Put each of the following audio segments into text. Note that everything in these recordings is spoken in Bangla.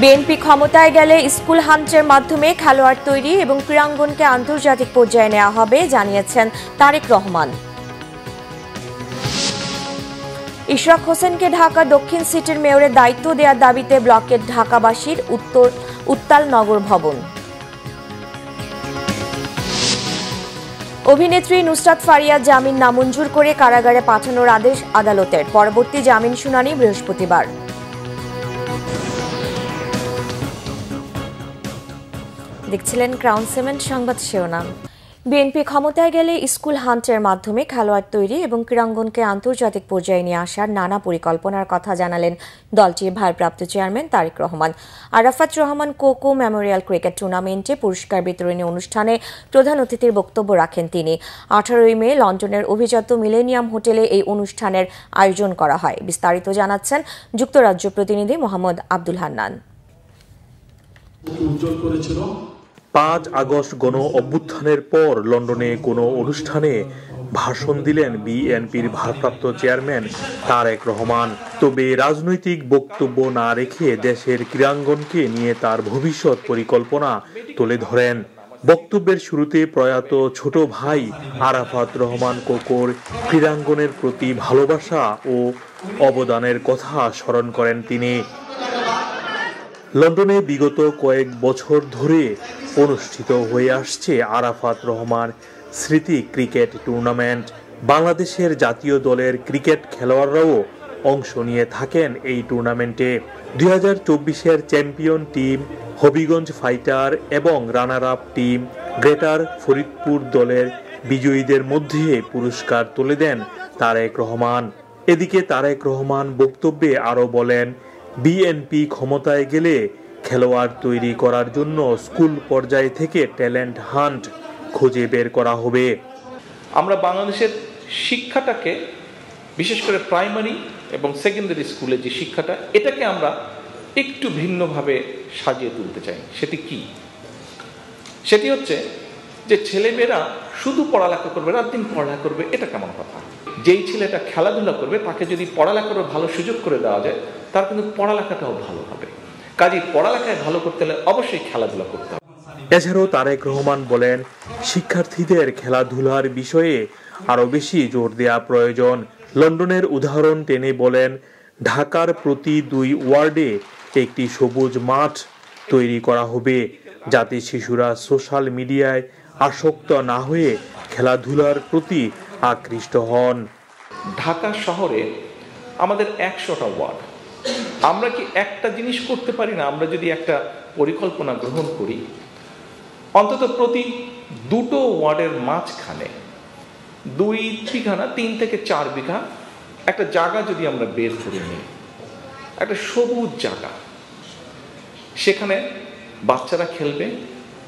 বিএনপি ক্ষমতায় গেলে স্কুল হান্টের মাধ্যমে খেলোয়াড় তৈরি এবং ক্রীড়াঙ্গনকে আন্তর্জাতিক পর্যায়ে নেওয়া হবে জানিয়েছেন তারেক রহমান। ইশরাক হোসেনকে ঢাকা দক্ষিণ সিটির মেয়রের দায়িত্ব দেওয়ার দাবিতে ব্লকের ঢাকাবাসীর উত্তাল নগর ভবন। অভিনেত্রী নুসরাত ফারিয়া জামিন নামঞ্জুর করে কারাগারে পাঠানোর আদেশ আদালতের। পরবর্তী জামিন শুনানি বৃহস্পতিবার। দেখছিলেন ক্রাউন সিমেন্ট সংবাদ শিরোনাম। বিএনপি ক্ষমতায় গেলে স্কুল হান্টের মাধ্যমে খেলোয়াড় তৈরি এবং ক্রীড়াঙ্গনকে আন্তর্জাতিক পর্যায়ে নিয়ে আসার নানা পরিকল্পনার কথা জানালেন দলটির ভারপ্রাপ্ত chairman Tarique Rahman. Arafat Rahman Koko memorial cricket টুর্নামেন্টে পুরস্কার বিতরণী অনুষ্ঠানে প্রধান অতিথির বক্তব্য রাখেন তিনি। 18 মে লন্ডনের অভিজাত মিলেনিয়াম হোটেলে এই অনুষ্ঠানের আয়োজন করা হয়। বিস্তারিত জানাচ্ছেন যুক্তরাজ্য প্রতিনিধি মোহাম্মদ আব্দুল হান্নান। 5 আগস্ট গণ অভ্যুত্থানের পর লন্ডনে কোনো অনুষ্ঠানে ভাষণ দিলেন বিএনপির ভারপ্রাপ্ত চেয়ারম্যান তারেক রহমান। তবে রাজনৈতিক বক্তব্য না রেখে দেশের ক্রীড়াঙ্গনকে নিয়ে তার ভবিষ্যৎ পরিকল্পনা তুলে ধরেন। বক্তব্যের শুরুতে প্রয়াত ছোট ভাই আরাফাত রহমান কোকোর ক্রীড়াঙ্গনের প্রতি ভালোবাসা ও অবদানের কথা স্মরণ করেন তিনি। লন্ডনে বিগত কয়েক বছর ধরে অনুষ্ঠিত হয়ে আসছে আরাফাত রহমান স্মৃতি ক্রিকেট টুর্নামেন্ট। বাংলাদেশের জাতীয় দলের ক্রিকেট খেলোয়াড়রাও অংশ নিয়ে থাকেন এই টুর্নামেন্টে। 2024-এর চ্যাম্পিয়ন টিম হবিগঞ্জ ফাইটার এবং runner up team greater Faridpur দলের বিজয়ীদের মধ্যে পুরস্কার তুলে দেন তারেক রহমান। এদিকে তারেক রহমান বক্তব্যে আরও বলেন, বিএনপি ক্ষমতায় গেলে খেলোয়াড় তৈরি করার জন্য স্কুল পর্যায় থেকে ট্যালেন্ট হান্ট খুঁজে বের করা হবে। আমরা বাংলাদেশের শিক্ষাটাকে বিশেষ করে প্রাইমারি এবং সেকেন্ডারি স্কুলে যে শিক্ষাটা, এটাকে আমরা একটু ভিন্নভাবে সাজিয়ে তুলতে চাই। সেটি কি? সেটি হচ্ছে যে ছেলেমেয়েরা শুধু পড়ালেখা করবে, রাত দিন পড়ালেখা করবে, এটা কেমন কথা? যেই ছেলেটা খেলাধুলা করবে তাকে যদি পড়ালেখার ভালো সুযোগ করে দেওয়া যায়, তার কিন্তু পড়ালেখাটাও ভালো হবে। কাজেই পড়ালেখায় ভালো করতে হলে অবশ্যই খেলাধুলা করতে হবে। এছাড়াও তারেক রহমান বলেন, শিক্ষার্থীদের খেলাধুলার বিষয়ে আরো বেশি জোর দেওয়া প্রয়োজন। লন্ডনের উদাহরণ টেনে বলেন, ঢাকার প্রতি 2 ওয়ার্ডে একটি সবুজ মাঠ তৈরি করা হবে, যাতে শিশুরা সোশ্যাল মিডিয়ায় আসক্ত না হয়ে খেলাধুলার প্রতি আকৃষ্ট হন। ঢাকা শহরে আমাদের 100টা ওয়ার্ড। আমরা কি একটা জিনিস করতে পারি না? আমরা যদি একটা পরিকল্পনা গ্রহণ করি, অন্তত প্রতি 2টো ওয়ার্ডের মাঝখানে 2 বিঘা না 3 থেকে 4 বিঘা একটা জায়গা যদি আমরা বের করে নিই, একটা সবুজ জায়গা, সেখানে বাচ্চারা খেলবে,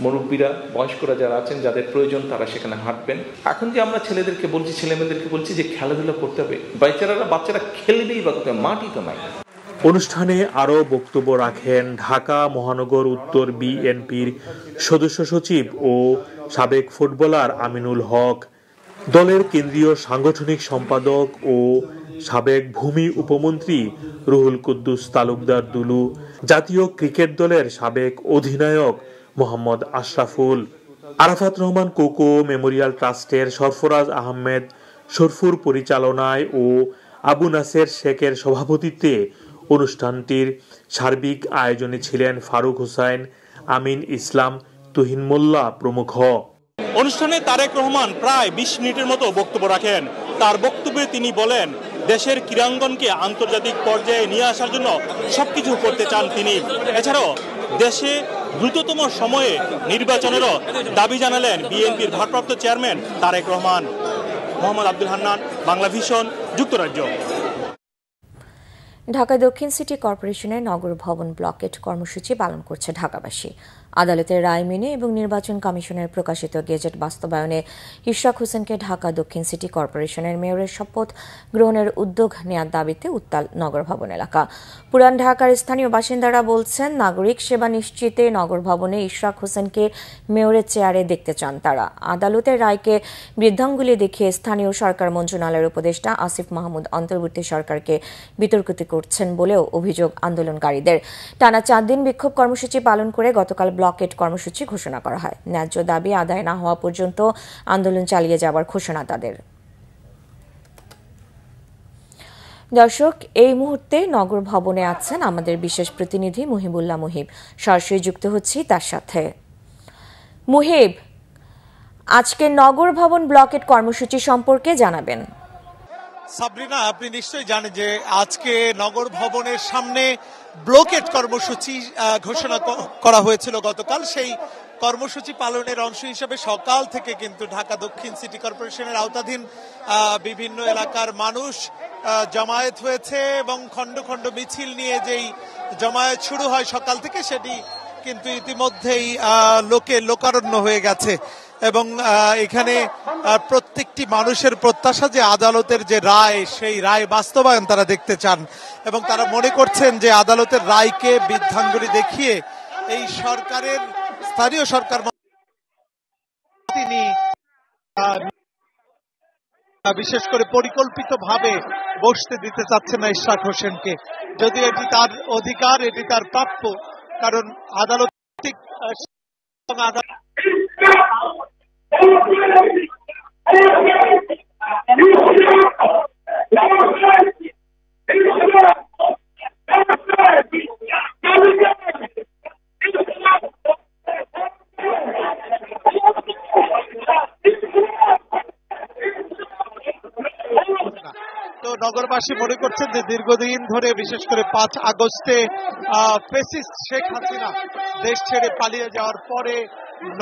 মুরব্বীরা বয়স্করা যারা আছেন যাদের প্রয়োজন তারা সেখানে হাঁটবেন। এখন যে আমরা ছেলেদেরকে বলছি, ছেলেমেয়েদেরকে বলছি যে খেলাধুলা করতে হবে, বাচ্চারা খেলবেই বা কোথায়? মাটি তো নাই। অনুষ্ঠানে আরও বক্তব্য রাখেন ঢাকা মহানগর উত্তর বিএনপির সদস্য সচিব ও সাবেক ফুটবলার আমিনুল হক, দলের কেন্দ্রীয় সাংগঠনিক সম্পাদক ও সাবেক ভূমি উপমন্ত্রী রুহুল কুদ্দুস তালুকদার দুলু, জাতীয় ক্রিকেট দলের সাবেক অধিনায়ক মোহাম্মদ আশরাফুল, আরাফাত রহমান কোকো মেমোরিয়াল ট্রাস্টের সরফরাজ আহমেদ সরফুর পরিচালনায় ও আবু নাসের শেখের সভাপতিত্বে অনুষ্ঠানটির সার্বিক আয়োজনে ছিলেন ফারুক হোসাইন, আমিন ইসলাম, তুহিন মোল্লা প্রমুখ। অনুষ্ঠানে তারেক রহমান প্রায় 20 মিনিটের মতো বক্তব্য রাখেন। তার বক্তব্যে তিনি বলেন, দেশের ক্রীড়াঙ্গনকে আন্তর্জাতিক পর্যায়ে নিয়ে আসার জন্য সবকিছু করতে চান তিনি। এছাড়াও দেশে দ্রুততম সময়ে নির্বাচনেরও দাবি জানালেন বিএনপির ভারপ্রাপ্ত চেয়ারম্যান তারেক রহমান। মোহাম্মদ আব্দুল হান্নান, বাংলা ভিশন, যুক্তরাজ্য। ঢাকা দক্ষিণ সিটি কর্পোরেশনের নগর ভবন ব্লকেট কর্মসূচি পালন করছে ঢাকাবাসী। আদালতের রায় মেনে এবং নির্বাচন কমিশনের প্রকাশিত গেজেট বাস্তবায়নে ইশরাক হোসেনকে ঢাকা দক্ষিণ সিটি কর্পোরেশনের মেয়রের শপথ গ্রহণের উদ্যোগ নেওয়ার দাবিতে উত্তাল নগর ভবন এলাকা। পুরান ঢাকার স্থানীয় বাসিন্দারা বলছেন, নাগরিক সেবা নিশ্চিতে নগর ভবনে ইশরাক হোসেনকে মেয়রের চেয়ারে দেখতে চান তারা। আদালতের রায়কে বৃদ্ধাঙ্গুলি দেখিয়ে স্থানীয় সরকার মন্ত্রণালয়ের উপদেষ্টা আসিফ মাহমুদ অন্তর্বর্তী সরকারকে বিতর্কিত করছেন বলেও অভিযোগ আন্দোলনকারীদের। টানা 4 দিন বিক্ষোভ কর্মসূচি পালন করে গতকাল ব্লকেট কর্মসূচি ঘোষণা করা হয়। ন্যায্য দাবি আদায় না হওয়া পর্যন্ত আন্দোলন চালিয়ে যাওয়ার ঘোষণা তাদের। দর্শক, এই মুহূর্তে নগর ভবনে আছেন আমাদের বিশেষ প্রতিনিধি মুহিবুল্লাহ মুহিব। সরাসরি যুক্ত হচ্ছি তার সাথে। মুহিব, আজকে নগর ভবন ব্লকেট কর্মসূচি সম্পর্কে জানাবেন। সাবরিনা, আপনি নিশ্চয়ই জানেন যে আজকে নগর ভবনের সামনে ব্লকেট কর্মসূচি ঘোষণা করা হয়েছিল গতকাল। সেই কর্মসূচি পালনের অংশ হিসেবে সকাল থেকে কিন্তু ঢাকা দক্ষিণ সিটি কর্পোরেশনের আওতাধীন বিভিন্ন এলাকার মানুষ জমায়েত হয়েছে এবং খণ্ড খণ্ড মিছিল নিয়ে যেই জমায়েত শুরু হয় সকাল থেকে, সেটি কিন্তু ইতিমধ্যেই লোকারণ্য হয়ে গেছে। এবং এখানে প্রত্যেকটি মানুষের প্রত্যাশা যে আদালতের যে রায়, সেই রায় বাস্তবায়ন তারা দেখতে চান এবং তারা মনে করছেন যে আদালতের রায়কে বৃদ্ধাঙ্গুলি দেখিয়ে এই সরকারের স্থানীয় সরকার তিনি বিশেষ করে পরিকল্পিতভাবে বসতে দিতে চাচ্ছেন না ইশরাক হোসেনকে। যদি এটি তার অধিকার, এটি তার প্রাপ্য, কারণ আদালত তো নগরবাসী মনে করছেন যে দীর্ঘদিন ধরে, বিশেষ করে 5 আগস্টে ফ্যাসিস্ট শেখ হাসিনা দেশ ছেড়ে পালিয়ে যাওয়ার পরে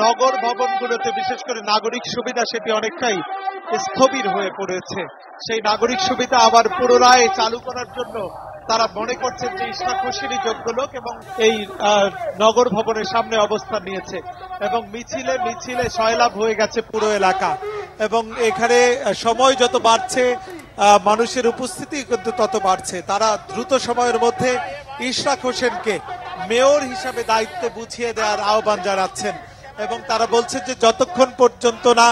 নগর ভবনগুলোতে বিশেষ করে নাগরিক সুবিধা সেটি অনেকটাই স্থবির হয়ে পড়েছে। সেই নাগরিক সুবিধা আবার পুনরায় চালু করার জন্য তারা মনে করছেন যে ইশরাক হোসেনই যোগ্য লোক এবং এই নগর ভবনের সামনে অবস্থান নিয়েছে এবং মিছিলে মিছিলে সয়লাভ হয়ে গেছে পুরো এলাকা। এবং এখানে সময় যত বাড়ছে মানুষের উপস্থিতি কিন্তু তত বাড়ছে। তারা দ্রুত সময়ের মধ্যে ইশরাক হোসেনকে মেয়র হিসাবে দায়িত্ব বুঝিয়ে দেওয়ার আহ্বান জানাচ্ছেন এবং তারা বলছেন যে যতক্ষণ পর্যন্ত না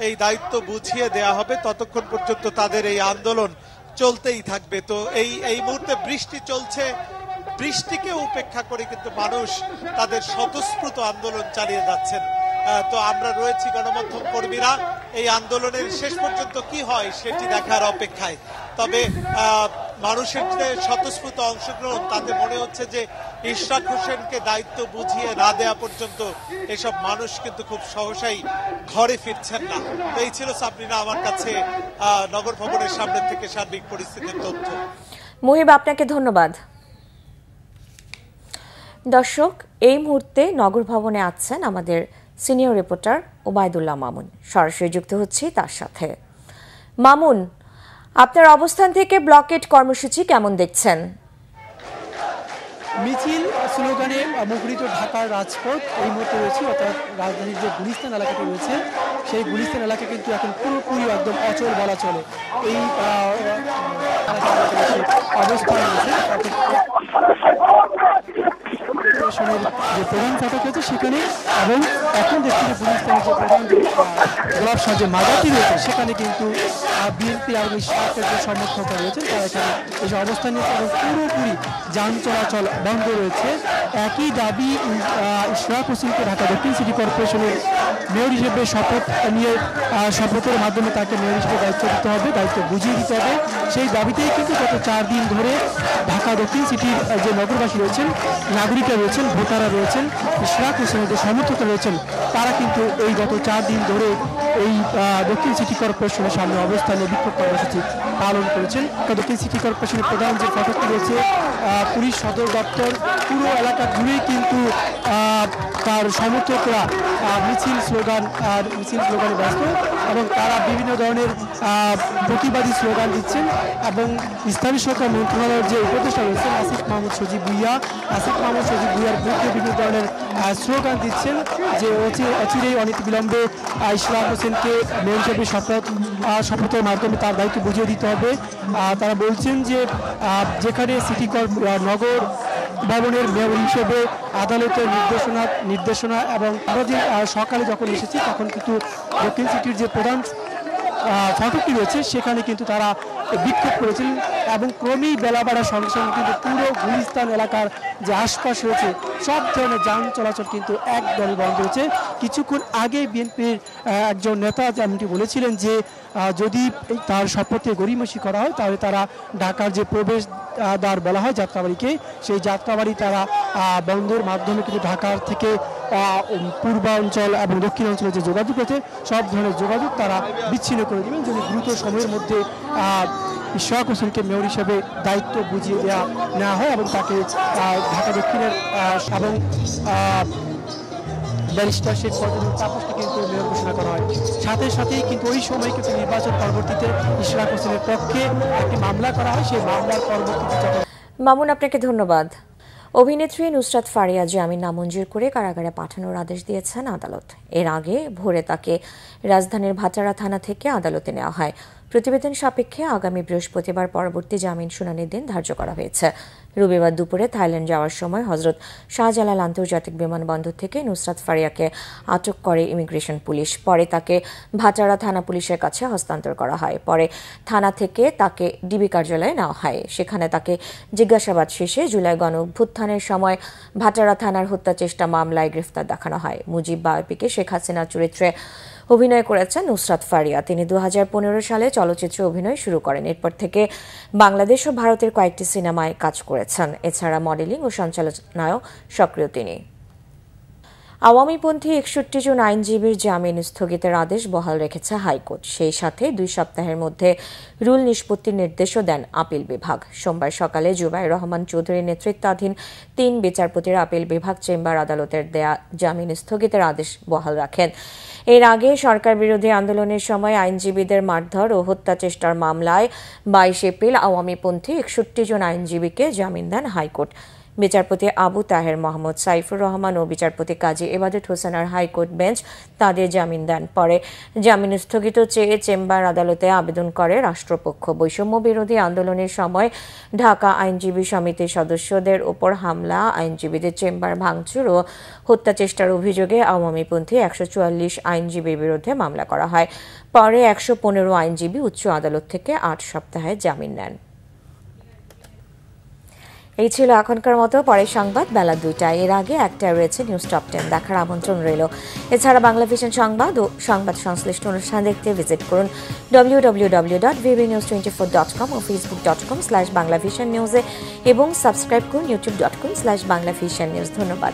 এই দায়িত্ব বুঝিয়ে দেয়া হবে ততক্ষণ পর্যন্ত তাদের এই আন্দোলন চলতেই থাকবে। তো এই মুহূর্তে বৃষ্টি চলছে, বৃষ্টিকে উপেক্ষা করে কিন্তু মানুষ তাদের স্বতঃস্ফূর্ত আন্দোলন চালিয়ে যাচ্ছেন। তো আমরা রয়েছি গণমাধ্যম কর্মীরা, এই আন্দোলনের শেষ পর্যন্ত কি হয় সেটি দেখার অপেক্ষায়। তবে মানুষের যে স্বতঃস্ফূর্ত অংশগ্রহণ, তাতে মনে হচ্ছে যে ইশরাক হোসেনকে দায়িত্ব বুঝিয়ে না দেওয়া পর্যন্ত এসব মানুষ কিন্তু খুব সহসাই ঘরে ফিরছেন না। তো এই ছিল সাবরিনা আমার কাছে নগর ভবনের সামনে থেকে সার্বিক পরিস্থিতির তথ্য। মুহিব, আপনাকে ধন্যবাদ। দর্শক, এই মুহূর্তে নগর ভবনে আছেন আমাদের সিনিয়র রিপোর্টার ওবায়দুল্লাহ মামুন। সরাসরি যুক্ত হচ্ছি তার সাথে। মামুন, আপনার অবস্থান থেকে ব্লকেট কর্মসূচি কেমন দেখছেন? মিছিল স্লোগানে মুখরিত ঢাকার রাজপথ এই মুহূর্তে রয়েছে, অর্থাৎ রাজধানীর যে গুলিস্তান এলাকাটি রয়েছে সেই গুলিস্তান এলাকা কিন্তু এখন পুরোপুরি একদম অচল বলা চলে। এই অবস্থান রয়েছে যে প্রধান ফটক রয়েছে সেখানে, এবং এখন দেখছি যে গুলিস্তানের যে প্রধান গোলাপশাহ যে মাজারটি রয়েছে সেখানে কিন্তু বিএনপি এবং ইশরাকের যে সমর্থকরা রয়েছেন তারা এখানে এসে অবস্থান নিয়েছে এবং পুরোপুরি যান চলাচল বন্ধ রয়েছে। একই দাবি ইশরাক হোসেনকে ঢাকা দক্ষিণ সিটি কর্পোরেশনের মেয়র হিসেবে শপথের মাধ্যমে তাকে মেয়র হিসেবে দায়িত্ব দিতে হবে, দায়িত্ব বুঝিয়ে দিতে হবে। সেই দাবিতেই কিন্তু গত 4 দিন ধরে ঢাকা দক্ষিণ সিটির যে নগরবাসী রয়েছেন, নাগরিকরা রয়েছেন, ভোটাররা রয়েছেন, ইশরাক হোসেনের যে সমর্থকরা রয়েছেন, তারা কিন্তু এই গত 4 দিন ধরে এই দক্ষিণ সিটি কর্পোরেশনের সামনে অবস্থানে বিক্ষোভ কর্মসূচি পালন করেছেন। দক্ষিণ সিটি কর্পোরেশনের প্রধান যে ফটকটি রয়েছে পুলিশ সদর দপ্তর, পুরো এলাকা জুড়েই কিন্তু তার সমর্থকরা মিছিল স্লোগানে ব্যস্ত এবং তারা বিভিন্ন ধরনের প্রতিবাদী স্লোগান দিচ্ছেন এবং স্থানীয় সরকার মন্ত্রণালয়ের যে উপদেষ্টা রয়েছেন আসিফ মাহমুদ সজীব ভুইয়ার বিরুদ্ধে বিভিন্ন ধরনের স্লোগান দিচ্ছেন যে অচিরেই অনতিবিলম্বে ইশরাক হোসেনকে মেয়র হিসেবে শপথের মাধ্যমে তার দায়িত্ব বুঝিয়ে দিতে হবে। তারা বলছেন যে যেখানে নগর ভবনের মেয়র হিসেবে আদালতের নির্দেশনা এবং আমরা যে সকালে যখন এসেছি তখন কিন্তু দক্ষিণ সিটির যে প্রধান ফটকটি রয়েছে সেখানে কিন্তু তারা বিক্ষোভ করেছেন এবং ক্রমেই বেলা বাড়ার সঙ্গে সঙ্গে কিন্তু পুরো গুলিস্তান এলাকার যে আশপাশ রয়েছে সব ধরনের যান চলাচল কিন্তু একদমই বন্ধ রয়েছে। কিছুক্ষণ আগে বিএনপির একজন নেতা যেমনটি বলেছিলেন যে যদি তার শপথে গড়িমসি করা হয় তাহলে তারা ঢাকার যে প্রবেশ দ্বার বলা হয় যাত্রাবাড়িকে, সেই যাত্রাবাড়ি তারা বন্ধের মাধ্যমে কিন্তু ঢাকার থেকে পূর্বাঞ্চল এবং দক্ষিণাঞ্চলের যে যোগাযোগ রয়েছে সব ধরনের যোগাযোগ তারা বিচ্ছিন্ন করে দেবেন যদি দ্রুত সময়ের মধ্যে ইশরাক হোসেনকে মেয়র হিসেবে দায়িত্ব বুঝিয়ে নেওয়া হয় এবং তাকে ঢাকা দক্ষিণের এবং ব্যারিস্টার শেখ ফজলুল তাপসকে কিন্তু মেয়র ঘোষণা করা হয়। সাথেই কিন্তু ওই সময় কিন্তু নির্বাচন পরবর্তীতে ইশরাক হোসেনের পক্ষে একটি মামলা করা হয়। সেই মামলার পরবর্তীতে মামুন, আপনাকে ধন্যবাদ। অভিনেত্রী নুসরাত ফারিয়া জামিন নামঞ্জুর করে কারাগারে পাঠানোর আদেশ দিয়েছেন আদালত। এর আগে ভোরে তাকে রাজধানীর ভাটারা থানা থেকে আদালতে নেওয়া হয়। প্রতিবেদন সাপেক্ষে আগামী বৃহস্পতিবার পরবর্তী জামিন শুনানির দিন ধার্য করা হয়েছে। রবিবার দুপুরে থাইল্যান্ড যাওয়ার সময় হজরত শাহজালাল আন্তর্জাতিক বিমানবন্দর থেকে নুসরাত ফারিয়াকে আটক করে ইমিগ্রেশন পুলিশ। পরে তাকে ভাটারা থানা পুলিশের কাছে হস্তান্তর করা হয়। পরে থানা থেকে তাকে ডিবি কার্যালয়ে নেওয়া হয়। সেখানে তাকে জিজ্ঞাসাবাদ শেষে জুলাই গণ অভ্যুত্থানের সময় ভাটারা থানার হত্যা চেষ্টা মামলায় গ্রেফতার দেখানো হয়। মুজিব বায়োপিকে শেখ হাসিনার চরিত্রে অভিনয় করেছেন নুসরাত ফারিয়া। তিনি 2015 সালে চলচ্চিত্রে অভিনয় শুরু করেন। এরপর থেকে বাংলাদেশ ও ভারতের কয়েকটি সিনেমায় কাজ করেছেন। এছাড়া মডেলিং ও সঞ্চালনায়ও সক্রিয় তিনি। আওয়ামীপন্থী 61 জন আইনজীবীর জামিন স্থগিতের আদেশ বহাল রেখেছে হাইকোর্ট। সেই সাথে 2 সপ্তাহের মধ্যে রুল নিষ্পত্তির নির্দেশও দেন আপিল বিভাগ। সোমবার সকালে জুবাইর রহমান চৌধুরীর নেতৃত্বাধীন 3 বিচারপতির আপিল বিভাগ চেম্বার আদালতের দেয়া জামিন স্থগিতের আদেশ বহাল রাখেন। এর আগে সরকার বিরোধী আন্দোলনের সময় আইনজীবীদের মারধর ও হত্যা চেষ্টার মামলায় 22 এপ্রিল আওয়ামীপন্থী 61 জন আইনজীবীকে জামিন দেন হাইকোর্ট। বিচারপতি আবু তাহের মোহাম্মদ সাইফুর রহমান ও বিচারপতি কাজী ইবাদত হোসেনের হাইকোর্ট বেঞ্চ তাদের জামিন দেন। পরে জামিন স্থগিত চেয়ে চেম্বার আদালতে আবেদন করে রাষ্ট্রপক্ষ। বৈষম্য বিরোধী আন্দোলনের সময় ঢাকা আইনজীবী সমিতির সদস্যদের উপর হামলা, আইনজীবীদের চেম্বার ভাঙচুর ও হত্যা চেষ্টার অভিযোগে আওয়ামীপন্থী 144 আইনজীবীর বিরুদ্ধে মামলা করা হয়। পরে 115 আইনজীবী উচ্চ আদালত থেকে 8 সপ্তাহে জামিন নেন। এই ছিল এখনকার মতো। পরের সংবাদ বেলা 2টায়। এর আগে একটায় রয়েছে নিউজ টপ 10 দেখার আমন্ত্রণ রইল। এছাড়া বাংলা ভিশন সংবাদ ও সংবাদ সংশ্লিষ্ট অনুষ্ঠান দেখতে ভিজিট করুন www.vbnews24.com ও facebook.com/banglavisionnews এবং সাবস্ক্রাইব করুন youtube.com/banglavisionnews। ধন্যবাদ।